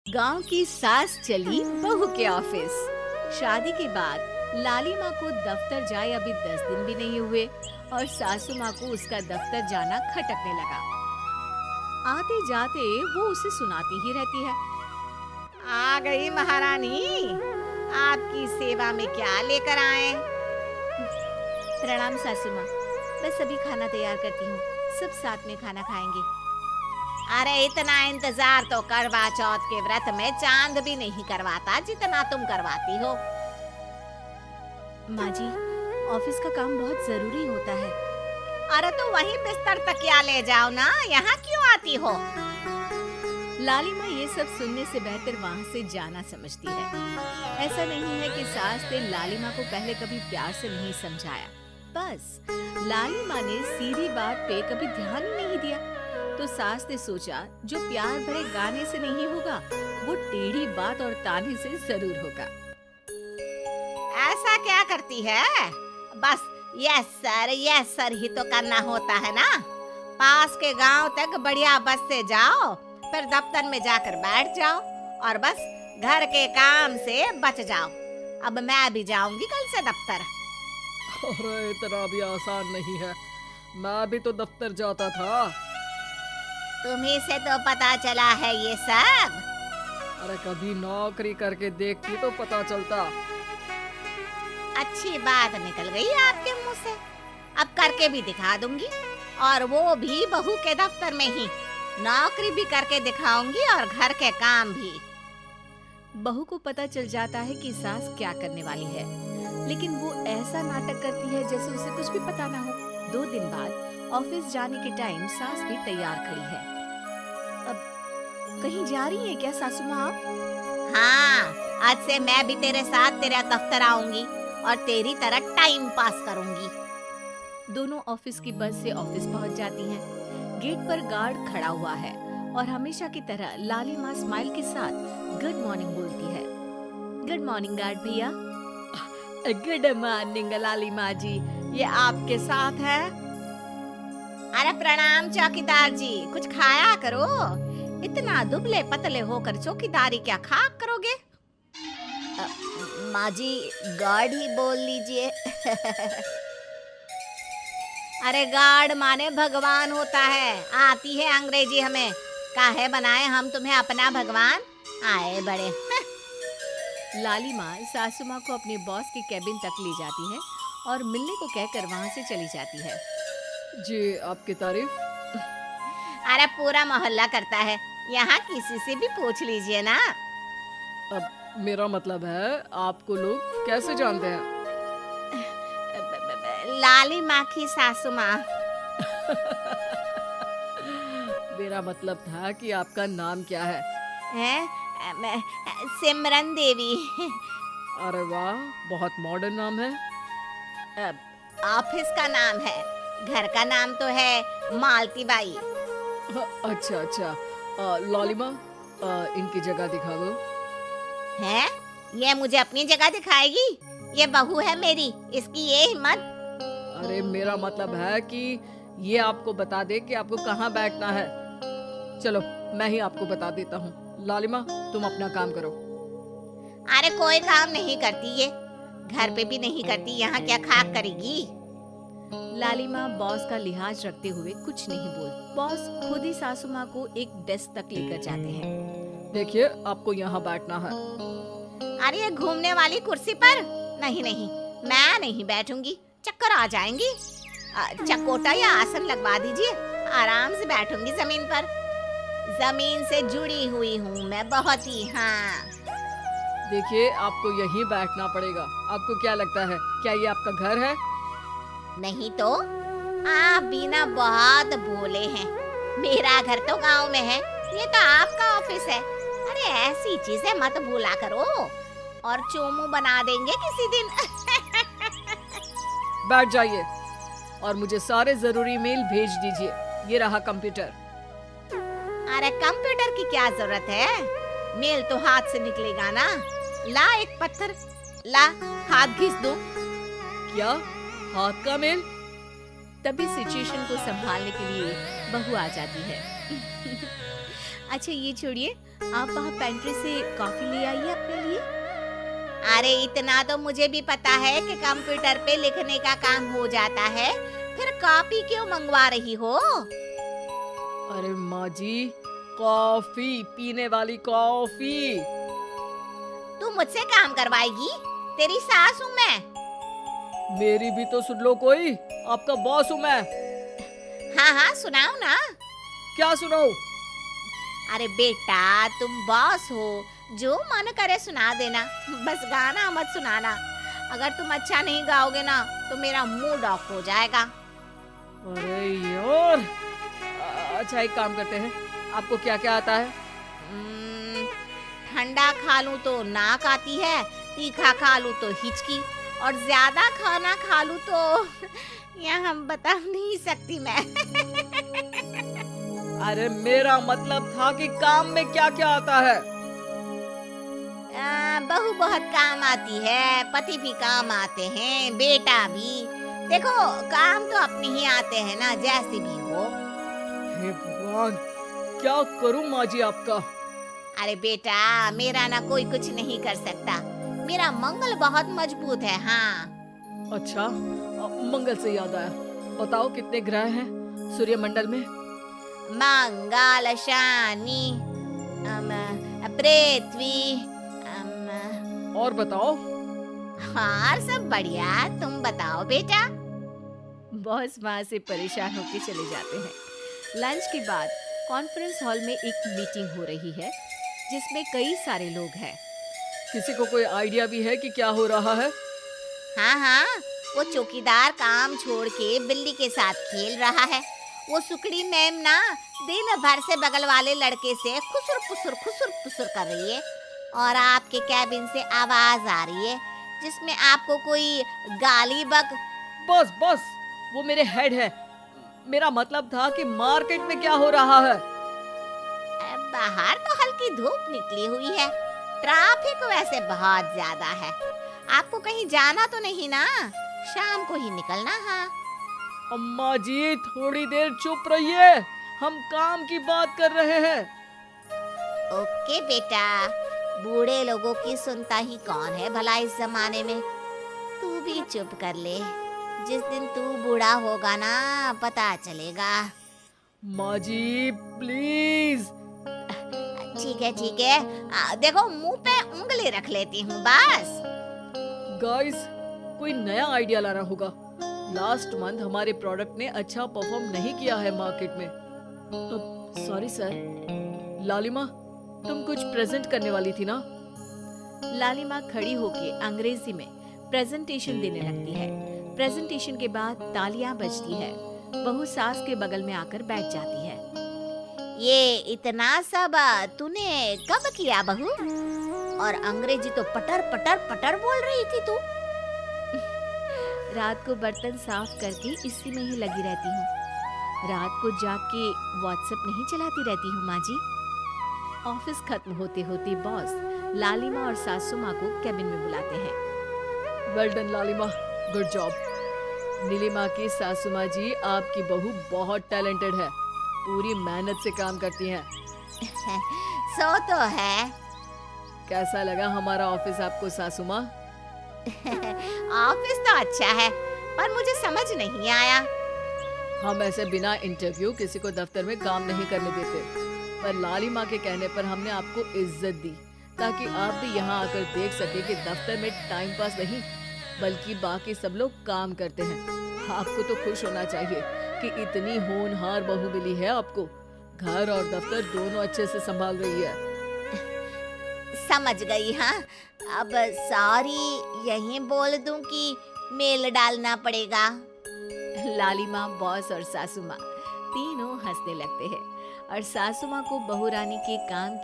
गांव की सास चली बहू के ऑफिस। शादी के बाद लाली माँ को दफ्तर जाए अभी 10 दिन भी नहीं हुए और सासू माँ को उसका दफ्तर जाना खटकने लगा। आते जाते वो उसे सुनाती ही रहती है। आ गई महारानी, आपकी सेवा में क्या लेकर आए? प्रणाम सासू माँ, बस अभी खाना तैयार करती हूँ, सब साथ में खाना खाएंगे। अरे इतना इंतजार तो करवा चौथ के व्रत में चांद भी नहीं करवाता जितना तुम करवाती हो। माँ जी, ऑफिस का काम बहुत जरूरी होता है। अरे तो वही बिस्तर तकिया ले जाओ ना, यहाँ क्यों आती हो? लाली माँ ये सब सुनने से बेहतर वहाँ से जाना समझती है। ऐसा नहीं है कि सास ने लाली माँ को पहले कभी प्यार से नहीं समझाया, बस लाली माँ ने सीधी बात पे कभी ध्यान ही नहीं दिया। तो सास ने सोचा जो प्यार भरे गाने से नहीं होगा, वो टेढ़ी बात और ताने से जरूर होगा। ऐसा क्या करती है? बस यस सर ही तो करना होता है ना। पास के गांव तक बढ़िया बस से जाओ, फिर दफ्तर में जाकर बैठ जाओ और बस घर के काम से बच जाओ। अब मैं भी जाऊंगी कल से दफ्तर। अरे इतना भी आसान नहीं है, मैं भी तो दफ्तर जाता था। तुम्ही से तो पता चला है ये सब। अरे कभी नौकरी करके देखती तो पता चलता। अच्छी बात निकल गई आपके मुंह से। अब करके भी दिखा दूंगी, और वो भी बहू के दफ्तर में ही। नौकरी भी करके दिखाऊंगी और घर के काम भी। बहू को पता चल जाता है कि सास क्या करने वाली है, लेकिन वो ऐसा नाटक करती है जैसे उसे कुछ भी पता ना हो। 2 दिन बाद ऑफिस जाने के टाइम सास भी तैयार खड़ी है। अब कहीं जा रही है क्या सासू माँ आप? हाँ, आज से मैं भी तेरे साथ तेरे दफ्तर आऊंगी और तेरी तरह टाइम पास करूंगी। दोनों ऑफिस की बस से ऑफिस पहुंच जाती हैं। गेट पर गार्ड खड़ा हुआ है और हमेशा की तरह लाली माँ स्माइल के साथ गुड मॉर्निंग बोलती है। गुड मॉर्निंग गार्ड भैया। गुड मॉर्निंग लाली माँ जी, ये आपके साथ है? अरे प्रणाम चौकीदार जी, कुछ खाया करो। इतना दुबले पतले होकर चौकीदारी क्या खाक करोगे? माँ जी, गार्ड ही बोल लीजिए। अरे गार्ड माने भगवान होता है, आती है अंग्रेजी हमें। काहे बनाए हम तुम्हें अपना भगवान? आए बड़े। लाली माँ सासू माँ को अपने बॉस के कैबिन तक ले जाती है और मिलने को कहकर वहाँ से चली जाती है। जी, आपकी तारीफ। अरे पूरा मोहल्ला करता है, यहाँ किसी से भी पूछ लीजिए ना। अब मेरा मतलब है, आपको लोग कैसे जानते हैं? लाली माँ की सासू माँ। मेरा मतलब था कि आपका नाम क्या है? मैं सिमरन देवी। अरे वाह, बहुत मॉडर्न नाम है। ऑफिस का नाम है, घर का नाम तो है मालती बाई। अच्छा, लालिमा, इनकी जगह दिखा दो। है? ये मुझे अपनी जगह दिखाएगी? ये बहू है मेरी, इसकी ये हिम्मत। अरे मेरा मतलब है कि ये आपको बता दे कि आपको कहाँ बैठना है। चलो मैं ही आपको बता देता हूँ। लालिमा, तुम अपना काम करो। अरे कोई काम नहीं करती ये, घर पे भी नहीं करती, यहाँ क्या खाक करेगी? लालिमा बॉस का लिहाज रखते हुए कुछ नहीं बोलती। बॉस खुद ही सासू माँ को एक डेस्क तक लेकर जाते हैं। देखिए, आपको यहाँ बैठना है। अरे ये घूमने वाली कुर्सी पर? नहीं, मैं नहीं बैठूंगी, चक्कर आ जाएंगी। चकोटा या आसन लगवा दीजिए, आराम से बैठूंगी जमीन पर। जमीन से जुड़ी हुई हूँ मैं बहुत ही। हाँ देखिए, आपको यहीं बैठना पड़ेगा। आपको क्या लगता है, क्या ये आपका घर है? नहीं तो आप भी ना बहुत भोले हैं। मेरा घर तो गांव में है, ये तो आपका ऑफिस है। अरे ऐसी चीजें मत भूला करो, और चोमू बना देंगे किसी दिन। बैठ जाइए और मुझे सारे जरूरी मेल भेज दीजिए। ये रहा कंप्यूटर। अरे कंप्यूटर की क्या जरूरत है, मेल तो हाथ से निकलेगा ना। ला एक पत्थर, ला हाथ घिस दूं। क्या हाथ का मेल? तभी सिचुएशन को संभालने के लिए बहू आ जाती है। अच्छा ये छोड़िए, आप वहाँ पेंट्री से कॉफी ले आइए अपने लिए। अरे इतना तो मुझे भी पता है कि कंप्यूटर पे लिखने का काम हो जाता है, फिर कॉपी क्यों मंगवा रही हो? अरे माँ जी, कॉफी, पीने वाली कॉफी। तू मुझसे काम करवाएगी? तेरी सास हूँ मैं। मेरी भी तो सुन लो कोई, आपका बॉस हूँ मैं। हाँ हाँ सुनाओ ना। क्या सुनाओ? अरे बेटा तुम बॉस हो, जो मन करे सुना देना, बस गाना मत सुनाना। अगर तुम अच्छा नहीं गाओगे ना तो मेरा मूड ऑफ हो जाएगा। अरे यार, अच्छा एक काम करते हैं, आपको क्या क्या आता है? हम्म, ठंडा खा लूं तो नाक आती है, तीखा खा लूं तो हिचकी, और ज्यादा खाना खा लूं तो यह हम बता नहीं सकती मैं। अरे मेरा मतलब था कि काम में क्या क्या आता है? बहू बहुत काम आती है, पति भी काम आते हैं, बेटा भी। देखो काम तो अपने ही आते हैं ना, जैसे भी हो। हे भगवान, क्या करूं माँ जी आपका? अरे बेटा मेरा ना कोई कुछ नहीं कर सकता, मेरा मंगल बहुत मजबूत है। हाँ अच्छा, मंगल से याद आया, बताओ कितने ग्रह हैं सूर्यमंडल में? मंगल, शनि, पृथ्वी, और बताओ। हाँ सब बढ़िया, तुम बताओ बेटा। बॉस वहाँ से परेशान होकर चले जाते हैं। लंच के बाद कॉन्फ्रेंस हॉल में एक मीटिंग हो रही है जिसमें कई सारे लोग हैं। किसी को कोई आइडिया भी है कि क्या हो रहा है? हाँ हाँ, वो चौकीदार काम छोड़ के बिल्ली के साथ खेल रहा है। वो सुकड़ी मैम ना दिन भर से बगल वाले लड़के से खुसुर पुसुर कर रही है, और आपके कैबिन से आवाज आ रही है जिसमें आपको कोई गाली बक। बस बस, वो मेरे हेड है। मेरा मतलब था कि मार्केट में क्या हो रहा है? बाहर तो हल्की धूप निकली हुई है, ट्रैफिक वैसे बहुत ज्यादा है। आपको कहीं जाना तो नहीं ना? शाम को ही निकलना। हाँ अम्मा जी थोड़ी देर चुप रहिए, हम काम की बात कर रहे हैं। ओके बेटा, बूढ़े लोगों की सुनता ही कौन है भला इस जमाने में। तू भी चुप कर ले, जिस दिन तू बूढ़ा होगा ना पता चलेगा। माँ जी प्लीज। ठीक है, देखो मुंह पे उंगली रख लेती हूँ बस। गाइस, कोई नया आइडिया लाना होगा। लास्ट मंथ हमारे प्रोडक्ट ने अच्छा परफॉर्म नहीं किया है मार्केट में। Sorry sir. लालिमा, तुम कुछ प्रेजेंट करने वाली थी ना? लालिमा खड़ी होके अंग्रेजी में प्रेजेंटेशन देने लगती है। प्रेजेंटेशन के बाद तालियां बजती है। बहू सास के बगल में आकर बैठ जाती है। ये इतना सब तूने कब किया बहू? और अंग्रेजी तो पटर पटर पटर बोल रही थी तू। रात को बर्तन साफ करके इसी में ही लगी रहती हूँ। रात को जाग के व्हाट्सएप नहीं चलाती रहती हूँ माँ जी। ऑफिस खत्म होते होते बॉस लालिमा और सासू माँ को कैबिन में बुलाते हैं। वेल डन लालिमा, गुड जॉब। नीलिमा की सासू माँ जी, आपकी बहू बहुत टैलेंटेड है, पूरी मेहनत से काम करती हैं। सो तो है। कैसा लगा हमारा ऑफिस आपको सासू माँ? ऑफिस तो अच्छा है, पर मुझे समझ नहीं आया। हम ऐसे बिना इंटरव्यू किसी को दफ्तर में काम नहीं करने देते, पर लालिमा के कहने पर हमने आपको इज्जत दी ताकि आप भी यहाँ आकर देख सके कि दफ्तर में टाइम पास नहीं बल्कि बाकी सब लोग काम करते हैं। आपको तो खुश होना चाहिए कि इतनी होनहार बहू मिली है आपको। घर और दफ्तर दोनों अच्छे से संभाल रही है। समझ गई। हाँ अब सॉरी यहीं बोल दूं कि मेल डालना पड़ेगा? लालिमा, बॉस और सासू माँ तीनों हंसने लगते हैं और सासू माँ को बहू रानी के काम